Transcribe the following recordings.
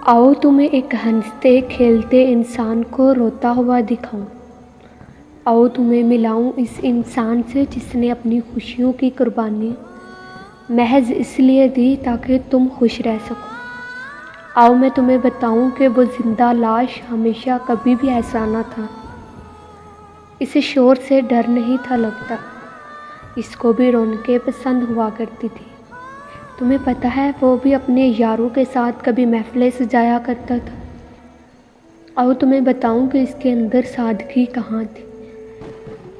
आओ तुम्हें एक हंसते खेलते इंसान को रोता हुआ दिखाऊं। आओ तुम्हें मिलाऊं इस इंसान से जिसने अपनी खुशियों की कुर्बानी महज इसलिए दी ताकि तुम खुश रह सको। आओ मैं तुम्हें बताऊं कि वो जिंदा लाश हमेशा कभी भी ऐसा ना था। इसे शोर से डर नहीं था लगता, इसको भी रौनकें पसंद हुआ करती थी। तुम्हें पता है वो भी अपने यारों के साथ कभी महफिलें सजाया करता था। आओ तुम्हें बताऊं कि इसके अंदर सादगी कहाँ थी।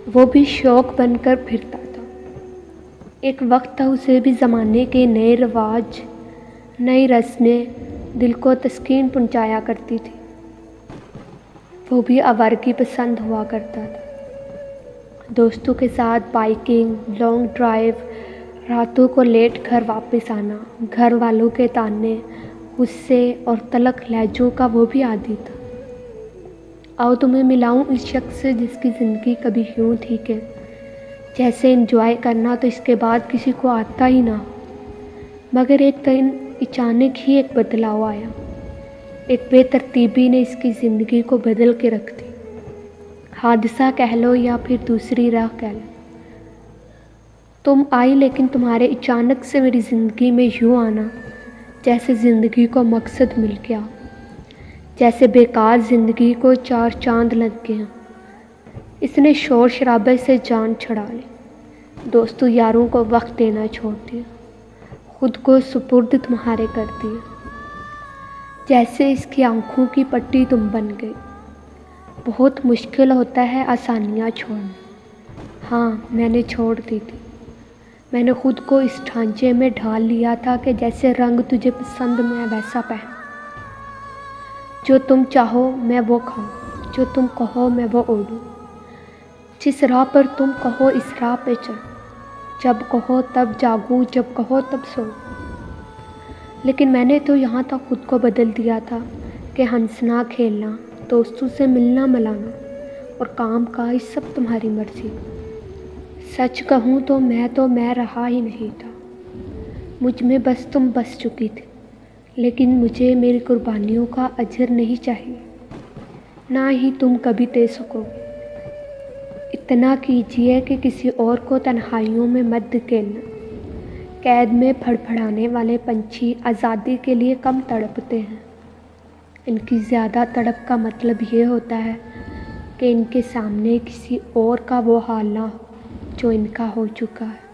वो भी शौक बनकर फिरता था। एक वक्त था उसे भी ज़माने के नए रिवाज नई रस्में दिल को तस्कीन पहुँचाया करती थी। वो भी आवारगी पसंद हुआ करता था। दोस्तों के साथ बाइकिंग, लॉन्ग ड्राइव, रातों को लेट घर वापस आना, घर वालों के ताने, गुस्से और तलख लहजों का वो भी आदी था। आओ तुम्हें मिलाऊं इस शख्स से जिसकी ज़िंदगी कभी यूँ थी कि जैसे एंजॉय करना तो इसके बाद किसी को आता ही ना हो। मगर एक दिन अचानक ही एक बदलाव आया। एक बेतरतीबी ने इसकी ज़िंदगी को बदल के रख दी। हादसा कह लो या फिर दूसरी राह कह लो। तुम आई लेकिन तुम्हारे अचानक से मेरी ज़िंदगी में यूँ आना जैसे ज़िंदगी को मकसद मिल गया, जैसे बेकार ज़िंदगी को 4 चांद लग गए। इसने शोर शराबे से जान छुड़ा ली, दोस्तों यारों को वक्त देना छोड़ दिया, खुद को सुपुर्द तुम्हारे कर दिया। जैसे इसकी आँखों की पट्टी तुम बन गई। बहुत मुश्किल होता है आसानियाँ छोड़ना। हाँ, मैंने छोड़ दी थी। मैंने खुद को इस ढांचे में ढाल लिया था कि जैसे रंग तुझे पसंद मैं वैसा पहन। जो तुम चाहो मैं वो खाऊं, जो तुम कहो मैं वो ओढ़ूं। जिस राह पर तुम कहो इस राह पे चल, जब कहो तब जागूं, जब कहो तब सो। लेकिन मैंने तो यहाँ तक खुद को बदल दिया था कि हंसना खेलना, दोस्तों से मिलना मिलाना और काम काज सब तुम्हारी मर्जी। सच कहूँ तो मैं रहा ही नहीं था। मुझ में बस तुम बस चुकी थी। लेकिन मुझे मेरी कुर्बानियों का अजर नहीं चाहिए, ना ही तुम कभी दे सकोगे। इतना कीजिए कि किसी और को तन्हाइयों में मत धकेलना। कैद में फड़फड़ाने वाले पंछी आज़ादी के लिए कम तड़पते हैं। इनकी ज़्यादा तड़प का मतलब ये होता है कि इनके सामने किसी और का वो हाल ना हो जो इनका हो चुका है।